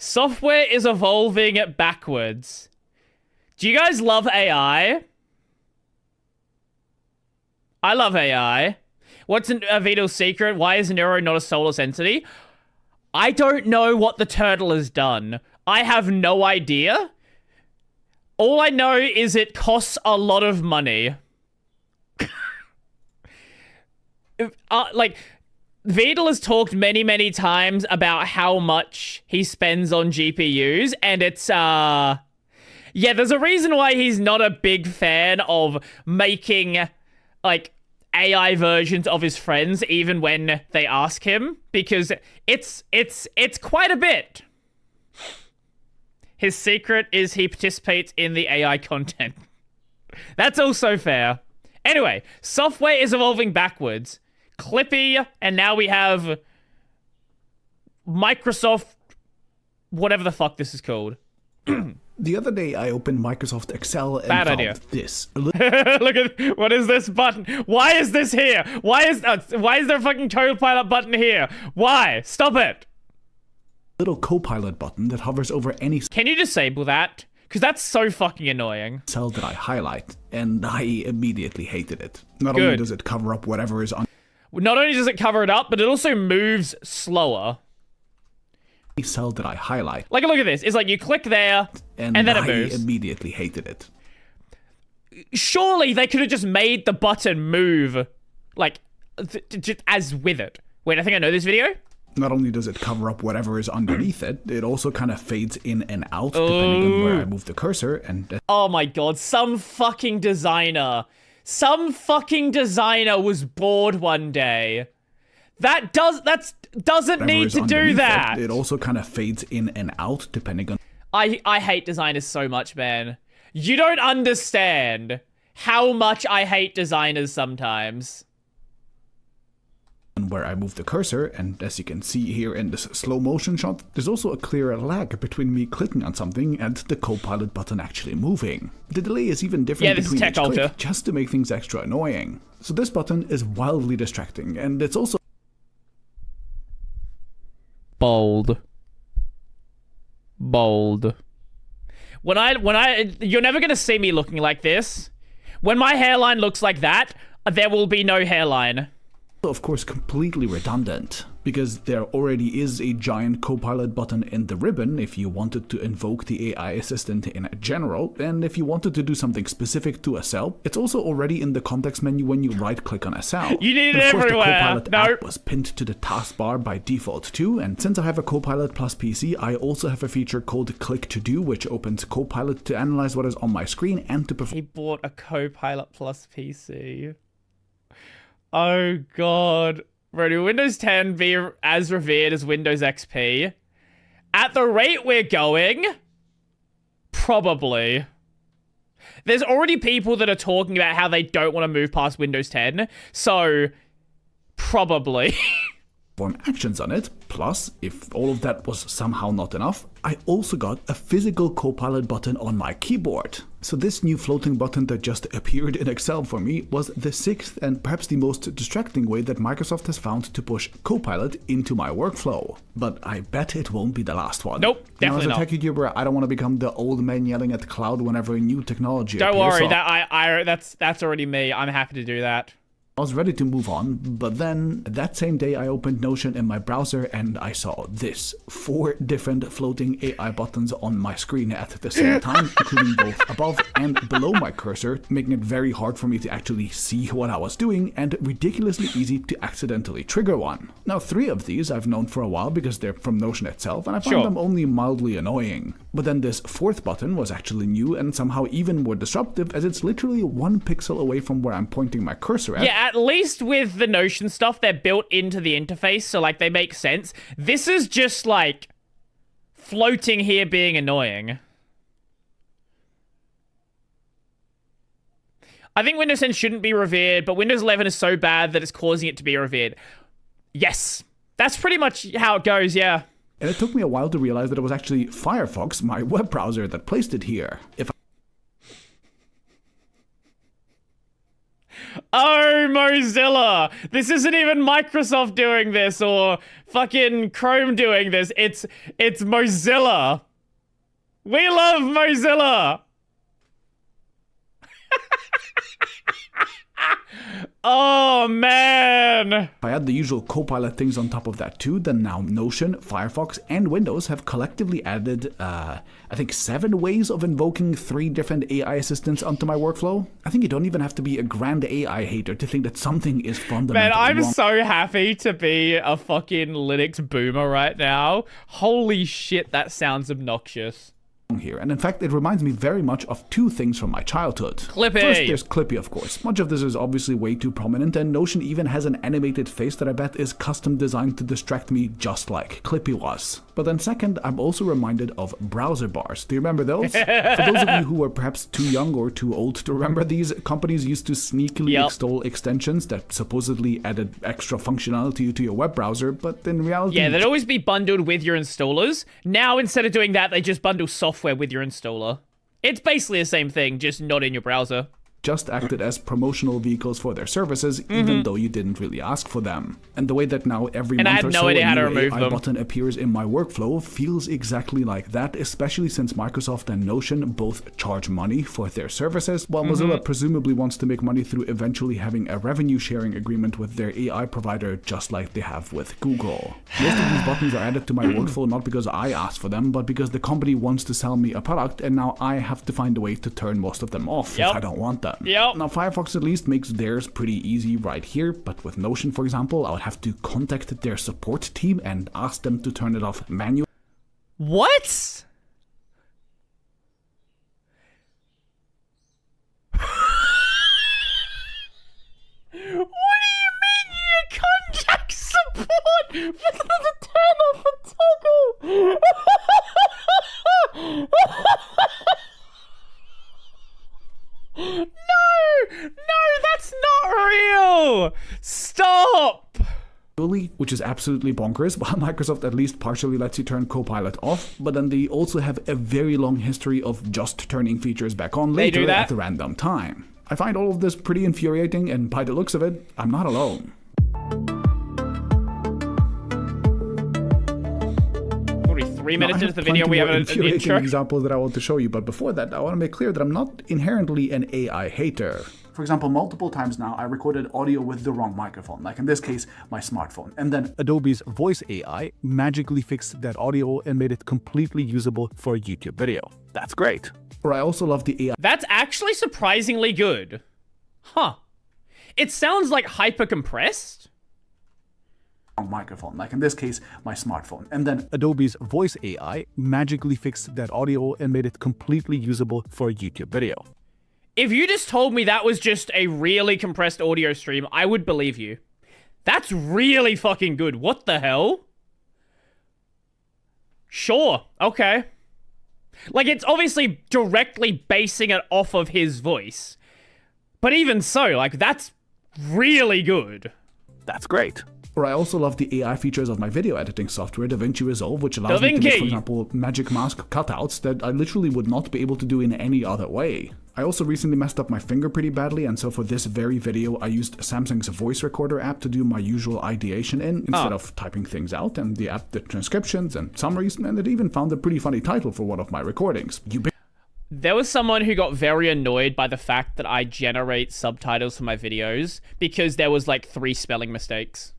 Software is evolving backwards. Do you guys love AI? I love AI. What's Vito's secret? Why is Nero not a soulless entity? I don't know what the turtle has done. I have no idea. All I know is it costs a lot of money. Like, Vidal has talked many, many times about how much he spends on GPUs, and it's, yeah, there's a reason why he's not a big fan of making, like, AI versions of his friends, even when they ask him, because it's quite a bit. His secret is he participates in the AI content. That's also fair. Anyway, software is evolving backwards. Clippy, and now we have Microsoft, whatever the fuck this is called. The other day, I opened Microsoft Excel and Bad found idea. this. Look at, what is this button? Why is this here? Why is there a fucking Copilot button here? Why? Stop it. Little Copilot button that hovers over any Can you disable that? Because that's so fucking annoying. cell that I highlight, and I immediately hated it. Not Good. only does it cover up whatever is on Not only does it cover it up, but it also moves slower. any cell that I highlight, Like, look at this. It's like you click there, and then it I moves. immediately hated it. Surely they could have just made the button move, like, just as with it. Wait, I think I know this video. Not only does it cover up whatever is underneath it, it also kind of fades in and out depending on where I move the cursor, and Oh my god, some fucking designer was bored one day. That doesn't need is to do underneath that. It also kind of fades in and out depending on I hate designers so much, man. You don't understand how much I hate designers sometimes. where I move the cursor, and as you can see here in this slow motion shot, there's also a clearer lag between me clicking on something and the Copilot button actually moving. The delay is even different this is between tech each click, alter. just to make things extra annoying. So this button is wildly distracting, and it's also Bold. You're never gonna see me looking like this. When my hairline looks like that, there will be no hairline. of course completely redundant, because there already is a giant Copilot button in the ribbon if you wanted to invoke the AI assistant in general, and if you wanted to do something specific to a cell, it's also already in the context menu when you right click on a cell. You need And it of course, everywhere. The Copilot Nope. app was pinned to the taskbar by default too, and since I have a Copilot plus PC, I also have a feature called Click to Do, which opens Copilot to analyze what is on my screen and to perform He bought a Copilot Plus PC. Oh god. Brodie, will Windows 10 be as revered as Windows XP? At the rate we're going, probably. There's already people that are talking about how they don't want to move past Windows 10, so probably. actions on it. Plus, if all of that was somehow not enough, I also got a physical Copilot button on my keyboard. So this new floating button that just appeared in Excel for me was the sixth and perhaps the most distracting way that Microsoft has found to push Copilot into my workflow. But I bet it won't be the last one. Nope, definitely now, as a tech YouTuber, I don't want to become the old man yelling at the cloud whenever a new technology Don't appears, worry, so that's already me. I'm happy to do that. I was ready to move on, but then that same day I opened Notion in my browser and I saw this. 4 different floating AI buttons on my screen at the same time, including both above and below my cursor, making it very hard for me to actually see what I was doing and ridiculously easy to accidentally trigger one. Now 3 of these I've known for a while because they're from Notion itself, and I found them only mildly annoying. But then this 4th button was actually new and somehow even more disruptive, as it's literally 1 pixel away from where I'm pointing my cursor at. Yeah, at least with the Notion stuff, they're built into the interface, so, like, they make sense. This is just, like, floating here being annoying. I think Windows 10 shouldn't be revered, but Windows 11 is so bad that it's causing it to be revered. Yes. That's pretty much how it goes, yeah. And it took me a while to realize that it was actually Firefox, my web browser, that placed it here. Oh, Mozilla. This isn't even Microsoft doing this or fucking Chrome doing this. It's Mozilla. We love Mozilla. Oh, man. If I add the usual Copilot things on top of that too, then now Notion, Firefox, and Windows have collectively added, I think 7 ways of invoking 3 different AI assistants onto my workflow. I think you don't even have to be a grand AI hater to think that something is fundamentally Man, I'm wrong so happy to be a fucking Linux boomer right now. Holy shit, that sounds obnoxious. here. And in fact, it reminds me very much of 2 things from my childhood. Clippy! First, there's Clippy, of course. Much of this is obviously way too prominent, and Notion even has an animated face that I bet is custom designed to distract me just like Clippy was. But then second, I'm also reminded of browser bars. Do you remember those? For those of you who are perhaps too young or too old to remember these, companies used to sneakily extol extensions that supposedly added extra functionality to your web browser, but in reality... Yeah, they'd always be bundled with your installers. Now, instead of doing that, they just bundle software with your installer. It's basically the same thing, just not in your browser. Just acted as promotional vehicles for their services, even though you didn't really ask for them. And the way that now every month or so a new AI button appears in my workflow feels exactly like that, especially since Microsoft and Notion both charge money for their services, while Mozilla presumably wants to make money through eventually having a revenue sharing agreement with their AI provider, just like they have with Google. Most of these buttons are added to my workflow not because I asked for them, but because the company wants to sell me a product, and now I have to find a way to turn most of them off if I don't want them. Yep. Now, Firefox at least makes theirs pretty easy right here, but with Notion, for example, I would have to contact their support team and ask them to turn it off manually. What? What do you mean you contact support for them to turn off a toggle? No, that's not real. Stop. Which is absolutely bonkers, while Microsoft at least partially lets you turn Copilot off, but then they also have a very long history of just turning features back on later at a random time. I find all of this pretty infuriating, and by the looks of it, I'm not alone. 3 minutes into the video, we have an intro. Examples that I want to show you, but before that, I want to make clear that I'm not inherently an AI hater. For example, multiple times now, I recorded audio with the wrong microphone, like in this case, my smartphone. And then Adobe's voice AI magically fixed that audio and made it completely usable for a YouTube video. That's great. Or I also love the AI. That's actually surprisingly good. Huh. It sounds like hyper compressed. Microphone, like in this case, my smartphone. And then Adobe's voice AI magically fixed that audio and made it completely usable for a YouTube video. If you just told me that was just a really compressed audio stream, I would believe you. That's really fucking good. What the hell? Sure. Okay. Like, it's obviously directly basing it off of his voice. But even so, like, that's really good. That's great. Or I also love the AI features of my video editing software, DaVinci Resolve, which allows me to make, for example, magic mask cutouts that I literally would not be able to do in any other way. I also recently messed up my finger pretty badly, and so for this very video, I used Samsung's voice recorder app to do my usual ideation in, instead of typing things out, and the app did transcriptions and summaries, and it even found a pretty funny title for one of my recordings. There was someone who got very annoyed by the fact that I generate subtitles for my videos because there was like 3 spelling mistakes.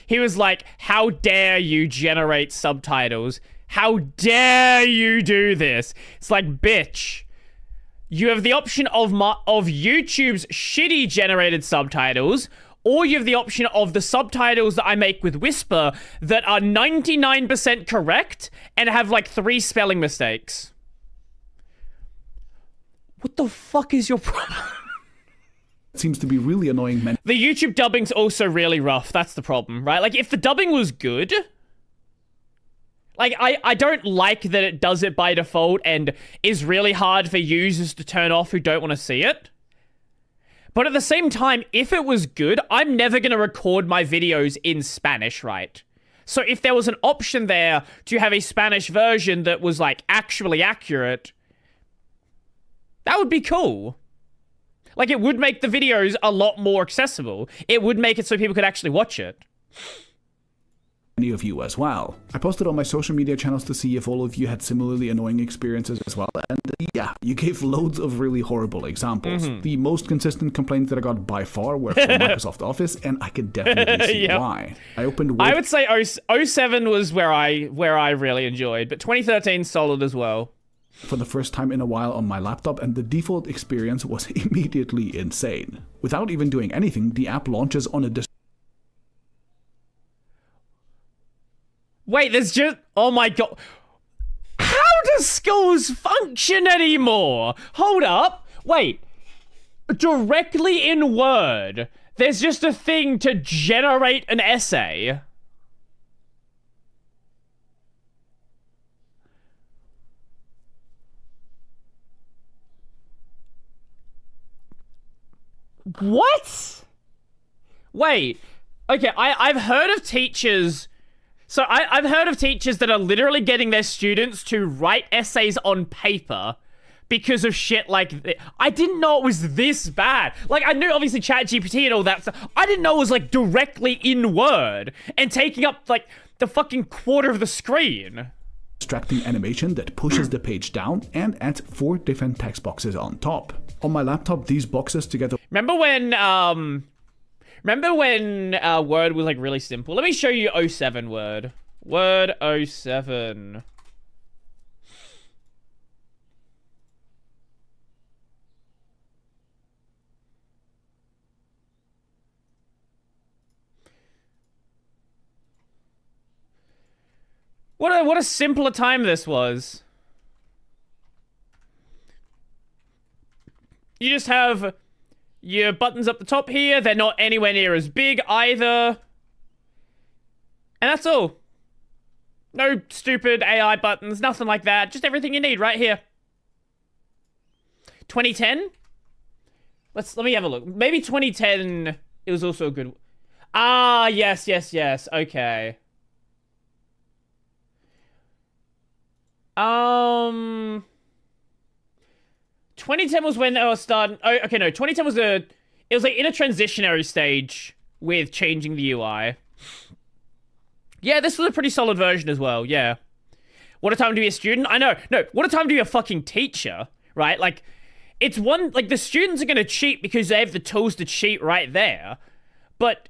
He was like, how dare you generate subtitles? How dare you do this? It's like, bitch, you have the option of YouTube's shitty generated subtitles, or you have the option of the subtitles that I make with Whisper that are 99% correct and have like 3 spelling mistakes. What the fuck is your problem? Seems to be really annoying. The YouTube dubbing's also really rough. That's the problem, right? Like, if the dubbing was good, like, I don't like that it does it by default and is really hard for users to turn off who don't want to see it. But at the same time, if it was good, I'm never going to record my videos in Spanish, right? So if there was an option there to have a Spanish version that was, like, actually accurate, that would be cool. Like, it would make the videos a lot more accessible. It would make it so people could actually watch it. Any of you as well. I posted on my social media channels to see if all of you had similarly annoying experiences as well, and yeah, you gave loads of really horrible examples. The most consistent complaints that I got by far were from Microsoft Office, and I could definitely see why. I would say 07 was where I really enjoyed, but 2013 solid as well. For the first time in a while on my laptop, and the default experience was immediately insane. Without even doing anything, the app launches on a Wait, there's just... Oh my god. How does schools function anymore? Hold up. Wait. Directly in Word, there's just a thing to generate an essay. What? Wait. Okay, I've heard of teachers... So I've heard of teachers that are literally getting their students to write essays on paper because of shit like this. I didn't know it was this bad. Like, I knew obviously ChatGPT and all that stuff. I didn't know it was like directly in Word and taking up like the fucking quarter of the screen. Distracting animation that pushes the page down and adds 4 different text boxes on top. On my laptop, these boxes together... Remember when Word was like really simple? Let me show you 07 Word. Word 07. What a simpler time this was. You just have your buttons up the top here. They're not anywhere near as big either. And that's all. No stupid AI buttons, nothing like that. Just everything you need right here. 2010? Let me have a look. Maybe 2010, it was also a good... Ah, yes. Okay. 2010 was when they were starting... Oh, okay, no. 2010 was it was like in a transitionary stage with changing the UI. Yeah, this was a pretty solid version as well, yeah. What a time to be a student. I know. No, what a time to be a fucking teacher, right? Like, it's one... Like, the students are going to cheat because they have the tools to cheat right there. But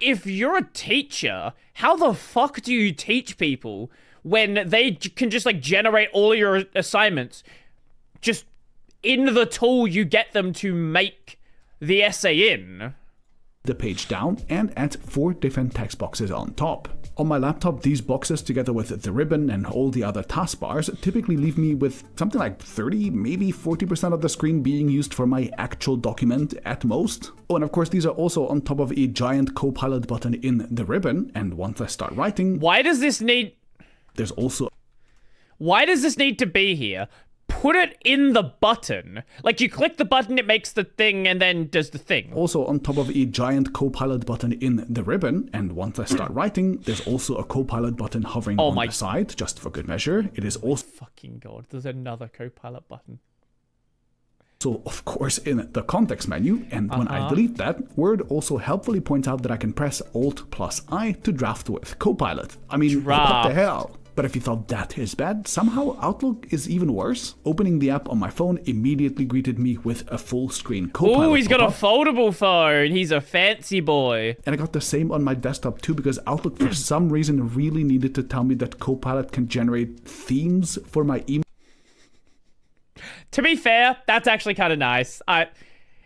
if you're a teacher, how the fuck do you teach people when they can just, like, generate all your assignments just in the tool you get them to make the essay in? The page down and add 4 different text boxes on top. On my laptop, these boxes, together with the ribbon and all the other taskbars, typically leave me with something like 30, maybe 40% of the screen being used for my actual document at most. Oh, and of course, these are also on top of a giant Copilot button in the ribbon, and once I start writing... Why does this need... There's also... Why does this need to be here? Put it in the button. Like, you click the button, it makes the thing, and then does the thing. Also on top of a giant Copilot button in the ribbon, and once I start writing, there's also a Copilot button hovering on the side, just for good measure. It is also... Fucking god, there's another Copilot button. So, of course, in the context menu, and when I delete that, Word also helpfully points out that I can press Alt+I to draft with Copilot. I mean, what the hell? But if you thought that is bad, somehow Outlook is even worse. Opening the app on my phone immediately greeted me with a full-screen Copilot. Ooh, he's got a foldable phone. He's a fancy boy. And I got the same on my desktop too, because Outlook for some reason really needed to tell me that Copilot can generate themes for my email. To be fair, that's actually kind of nice.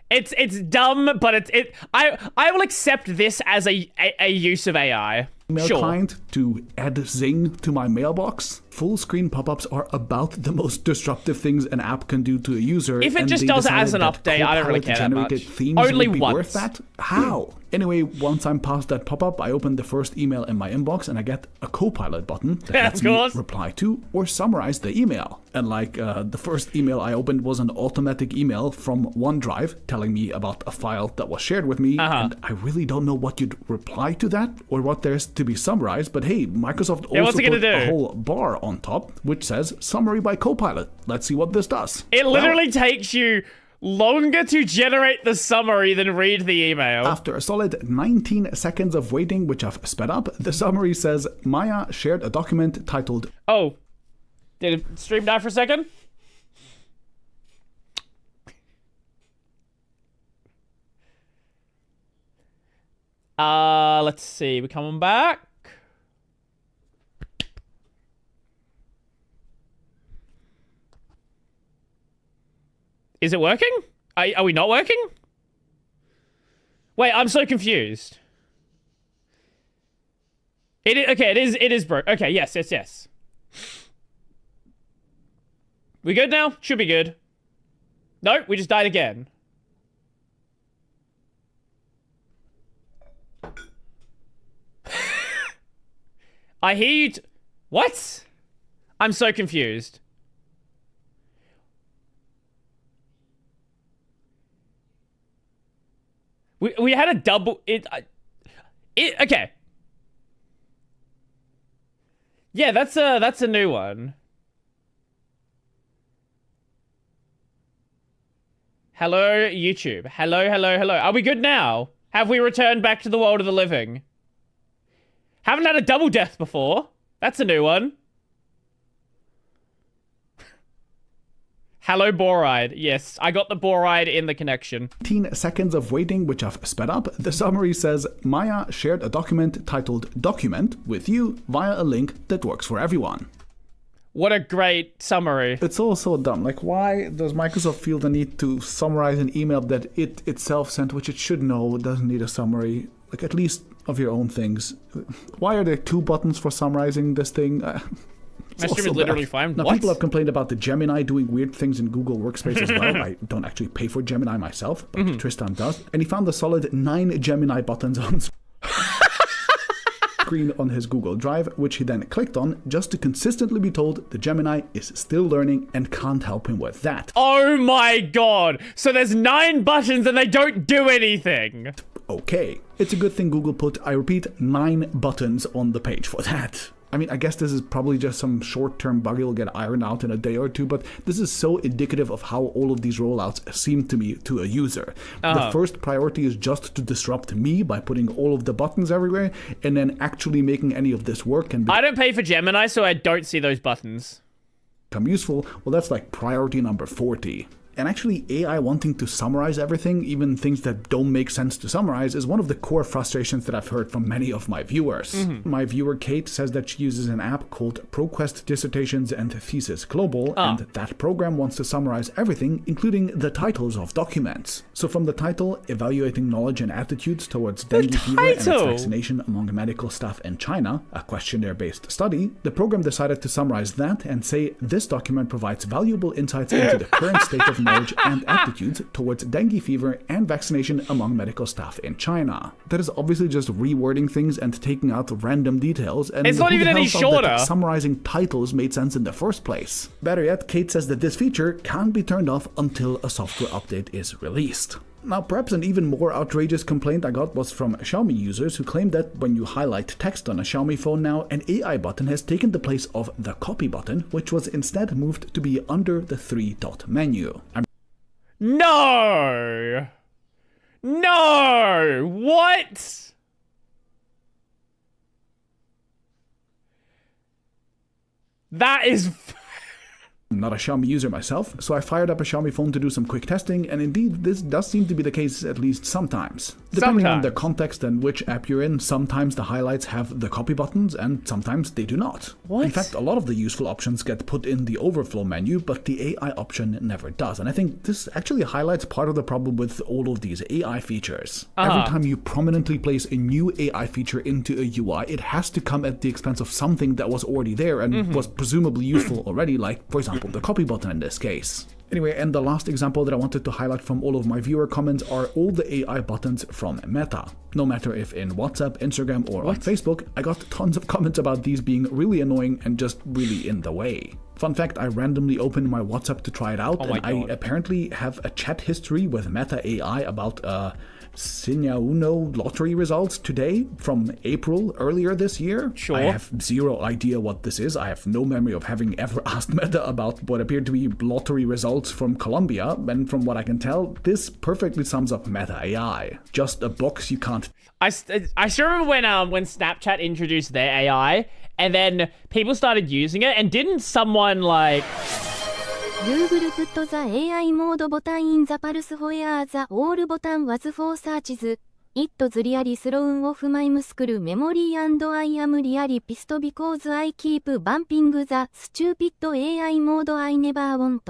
It's dumb, but I will accept this as a use of AI. Email client to add Zing to my mailbox. Full screen pop-ups are about the most disruptive things an app can do to a user. If it just does it as an update, I don't really care that much. Only once. Worth that? How? Anyway, once I'm past that pop-up, I open the first email in my inbox and I get a Copilot button that lets me reply to or summarize the email. And like the first email I opened was an automatic email from OneDrive telling me about a file that was shared with me. And I really don't know what you'd reply to that or what there's to be summarized. But hey, Microsoft also put a whole bar on top which says summary by Copilot. Let's see what this does. It literally takes you Longer to generate the summary than read the email. After a solid 19 seconds of waiting, which I've sped up, the summary says, Maya shared a document titled... Oh. Did it stream die for a second? Let's see. We're coming back. Is it working? Are we not working? Wait, I'm so confused. Okay, it is broke. Okay, yes. We good now? Should be good. Nope, we just died again. I hear you. What? I'm so confused. We had a double. Okay. Yeah, that's a new one. Hello, YouTube. Hello. Are we good now? Have we returned back to the world of the living? Haven't had a double death before. That's a new one. Hello, Boride. Yes, I got the Boride in the connection. 19 seconds of waiting, which I've sped up. The summary says, Maya shared a document titled Document with you via a link that works for everyone. What a great summary. It's all so dumb. Like, why does Microsoft feel the need to summarize an email that it itself sent, which it should know doesn't need a summary? Like, at least of your own things. Why are there 2 buttons for summarizing this thing? My stream is literally fine. Now, people have complained about the Gemini doing weird things in Google Workspace as well. I don't actually pay for Gemini myself, but Tristan does. And he found a solid 9 Gemini buttons on screen on his Google Drive, which he then clicked on just to consistently be told the Gemini is still learning and can't help him with that. Oh my god! So there's 9 buttons and they don't do anything! Okay. It's a good thing Google put, I repeat, 9 buttons on the page for that. I mean, I guess this is probably just some short-term bug that'll get ironed out in a day or two, but this is so indicative of how all of these rollouts seem to me to a user. The first priority is just to disrupt me by putting all of the buttons everywhere, and then actually making any of this work and I don't pay for Gemini, so I don't see those buttons. become useful. Well, that's like priority number 40. And actually, AI wanting to summarize everything, even things that don't make sense to summarize, is one of the core frustrations that I've heard from many of my viewers. My viewer Kate says that she uses an app called ProQuest Dissertations and Thesis Global, and that program wants to summarize everything, including the titles of documents. So from the title, Evaluating Knowledge and Attitudes Towards Dengue Fever and its Vaccination Among Medical Staff in China, a questionnaire-based study, the program decided to summarize that and say this document provides valuable insights into the current state of knowledge and attitudes towards dengue fever and vaccination among medical staff in China. That is obviously just rewording things and taking out random details, and it's not even any shorter. Summarizing titles made sense in the first place. Better yet, Kate says that this feature can't be turned off until a software update is released. Now, perhaps an even more outrageous complaint I got was from Xiaomi users who claimed that when you highlight text on a Xiaomi phone now, an AI button has taken the place of the copy button, which was instead moved to be under the 3-dot menu. No! No! What? That is... I'm not a Xiaomi user myself, so I fired up a Xiaomi phone to do some quick testing, and indeed, this does seem to be the case at least sometimes. Depending on the context and which app you're in, sometimes the highlights have the copy buttons, and sometimes they do not. What? In fact, a lot of the useful options get put in the overflow menu, but the AI option never does, and I think this actually highlights part of the problem with all of these AI features. Every time you prominently place a new AI feature into a UI, it has to come at the expense of something that was already there and was presumably useful already, like, for example, the copy button in this case. Anyway, and the last example that I wanted to highlight from all of my viewer comments are all the AI buttons from Meta. No matter if in WhatsApp, Instagram, or on Facebook, I got tons of comments about these being really annoying and just really in the way. Fun fact, I randomly opened my WhatsApp to try it out, and I apparently have a chat history with Meta AI about Sina Uno lottery results today from April earlier this year. Sure. I have zero idea what this is. I have no memory of having ever asked Meta about what appeared to be lottery results from Colombia. And from what I can tell, this perfectly sums up Meta AI. Just a box you can't. I still remember when Snapchat introduced their AI, and then people started using it, and didn't someone like... Google put the AI mode button in the pulse where the all button was for searches. It really thrown off my muscle memory and I am really pissed because I keep bumping the stupid AI mode I never want.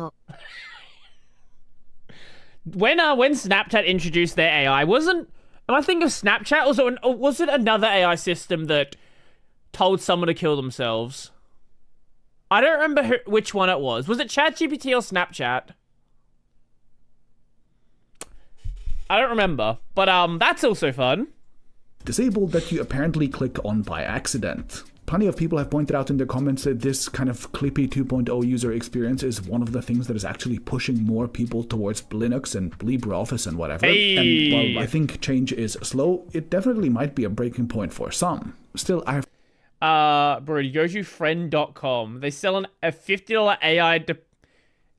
When Snapchat introduced their AI, am I thinking of Snapchat? Or was it another AI system that told someone to kill themselves? I don't remember which one it was. Was it ChatGPT or Snapchat? I don't remember. But that's also fun. Disabled that you apparently click on by accident. Plenty of people have pointed out in their comments that this kind of Clippy 2.0 user experience is one of the things that is actually pushing more people towards Linux and LibreOffice and whatever. Hey. And while I think change is slow, it definitely might be a breaking point for some. Still, I have... Brodie, go to friend.com. They sell a $50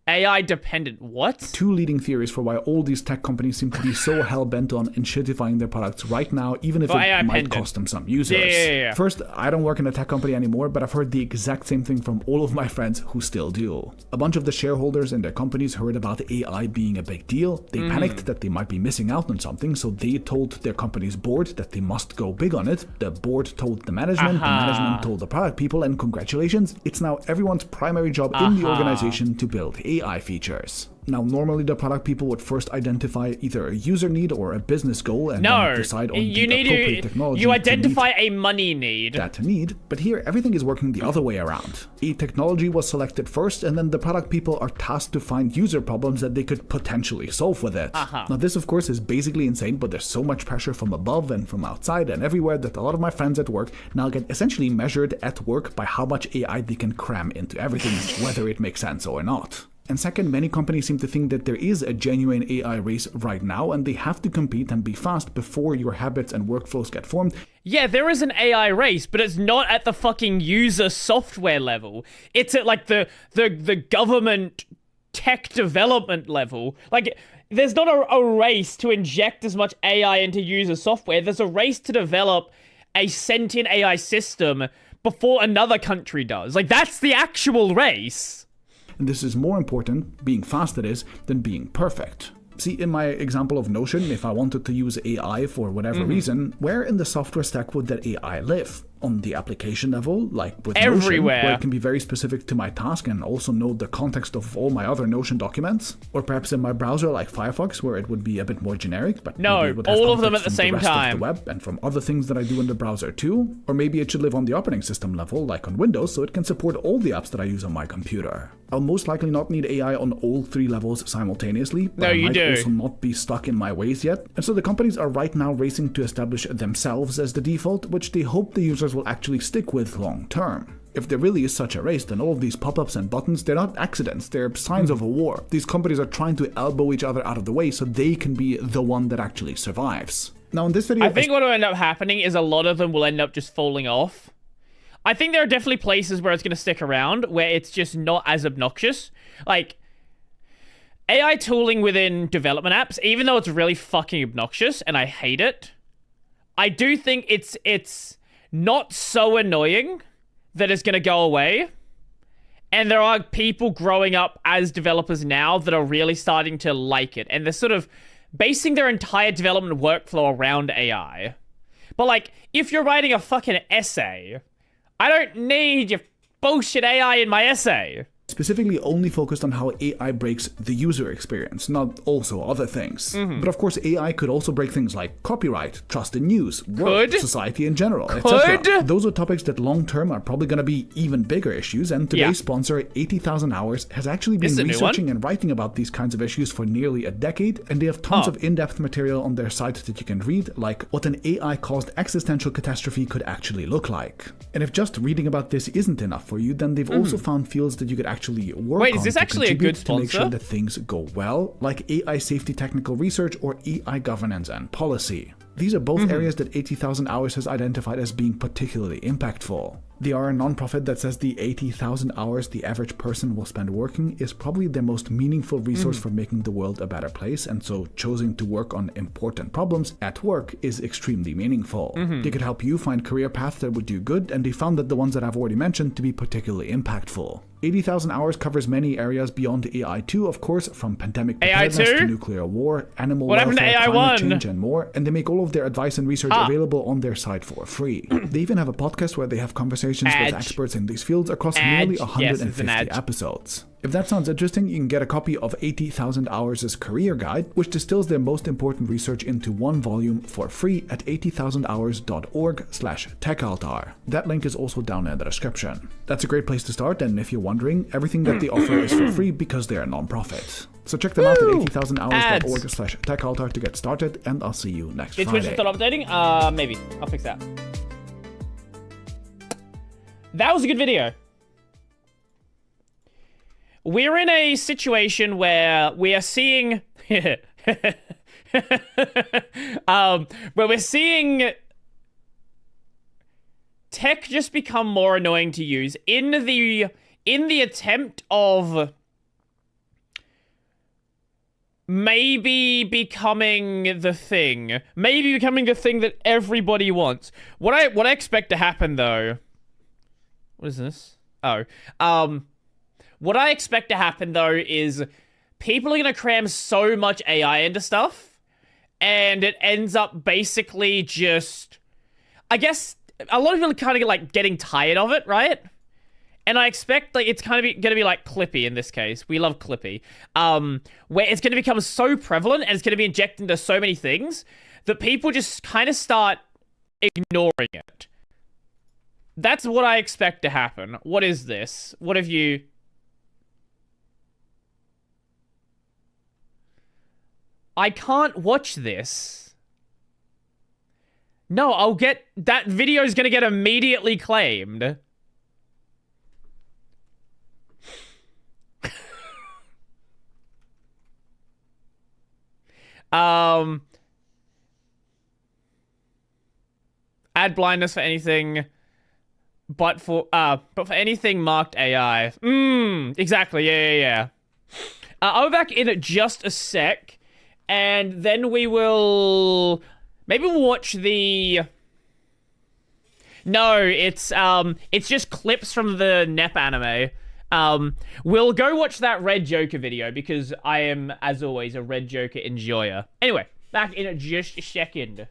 AI dependent. What? two leading theories for why all these tech companies seem to be so hell-bent on shitifying their products right now, even if it AI might pendant. cost them some users. Yeah. First, I don't work in a tech company anymore, but I've heard the exact same thing from all of my friends who still do. A bunch of the shareholders in their companies heard about AI being a big deal. They panicked that they might be missing out on something, so they told their company's board that they must go big on it. The board told the management management told the product people, and congratulations, it's now everyone's primary job in the organization to build AI features. Now, normally the product people would first identify either a user need or a business goal and then decide on the appropriate technology. You identify a money need. That need, but here everything is working the other way around. A technology was selected first, and then the product people are tasked to find user problems that they could potentially solve with it. Now, this of course is basically insane, but there's so much pressure from above and from outside and everywhere that a lot of my friends at work now get essentially measured at work by how much AI they can cram into everything, whether it makes sense or not. And second, many companies seem to think that there is a genuine AI race right now, and they have to compete and be fast before your habits and workflows get formed. Yeah, there is an AI race, but it's not at the fucking user software level. It's at like the government tech development level. Like, there's not a race to inject as much AI into user software. There's a race to develop a sentient AI system before another country does. Like, that's the actual race. And this is more important, being fast it is, than being perfect. See, in my example of Notion, if I wanted to use AI for whatever reason, where in the software stack would that AI live? On the application level, like with Everywhere. Notion, where it can be very specific to my task and also know the context of all my other Notion documents? Or perhaps in my browser like Firefox, where it would be a bit more generic, but no, maybe it would have all of them context at the from same rest of time. the web and from other things that I do in the browser too? Or maybe it should live on the operating system level, like on Windows, so it can support all the apps that I use on my computer. I'll most likely not need AI on all three levels simultaneously, but I might also not be stuck in my ways yet. And so the companies are right now racing to establish themselves as the default, which they hope the users will actually stick with long term. If there really is such a race, then all of these pop-ups and buttons, they're not accidents, they're signs of a war. These companies are trying to elbow each other out of the way so they can be the one that actually survives. Now in this video, I think what will end up happening is a lot of them will end up just falling off. I think there are definitely places where it's going to stick around, where it's just not as obnoxious. Like, AI tooling within development apps, even though it's really fucking obnoxious, and I hate it, I do think it's not so annoying that it's going to go away. And there are people growing up as developers now that are really starting to like it. And they're sort of basing their entire development workflow around AI. But, like, if you're writing a fucking essay, I don't need your bullshit AI in my essay. Specifically only focused on how AI breaks the user experience, not also other things. But of course, AI could also break things like copyright, trust in news, work, society in general, etc. Those are topics that long-term are probably going to be even bigger issues, and today's sponsor, 80,000 Hours, has actually been researching and writing about these kinds of issues for nearly a decade, and they have tons of in-depth material on their site that you can read, like what an AI-caused existential catastrophe could actually look like. And if just reading about this isn't enough for you, then they've also found fields that you could actually actually work Wait, on is this to actually a contribute good to make sure sponsor? that things go well, like AI safety technical research or AI governance and policy. These are both areas that 80,000 Hours has identified as being particularly impactful. They are a nonprofit that says the 80,000 hours the average person will spend working is probably the most meaningful resource for making the world a better place, and so choosing to work on important problems at work is extremely meaningful. They could help you find career paths that would do good, and they found that the ones that I've already mentioned to be particularly impactful. 80,000 Hours covers many areas beyond AI 2, of course, from pandemic preparedness to nuclear war, animal welfare, climate change, and more, and they make all of their advice and research available on their site for free. They even have a podcast where they have conversations with experts in these fields across nearly 150 episodes. If that sounds interesting, you can get a copy of 80,000 Hours' career guide, which distills their most important research into one volume for free at 80,000hours.org/techaltar. That link is also down in the description. That's a great place to start, and if you're wondering, everything that they offer is for free because they are a non-profit. So check them out at 80,000hours.org/techaltar to get started, and I'll see you next Did Friday. Twitch start updating? Maybe. I'll fix that. That was a good video. We're in a situation where we are seeing... where we're seeing tech just become more annoying to use in the attempt of maybe becoming the thing. Maybe becoming the thing that everybody wants. What I expect to happen, though... What is this? Oh. What I expect to happen, though, is people are going to cram so much AI into stuff, and it ends up basically just... I guess a lot of people are kind of like getting tired of it, right? And I expect like it's kind of going to be like Clippy in this case. We love Clippy. Where it's going to become so prevalent and it's going to be injected into so many things that people just kind of start ignoring it. That's what I expect to happen. What is this? What have you... I can't watch this. No, I'll get... That video's gonna get immediately claimed. Add blindness for anything... But for anything marked AI. Exactly, yeah. I'll be back in just a sec. And then we will... Maybe we'll watch the... No, it's just clips from the NEP anime. We'll go watch that Red Joker video because I am, as always, a Red Joker enjoyer. Anyway, back in just a second.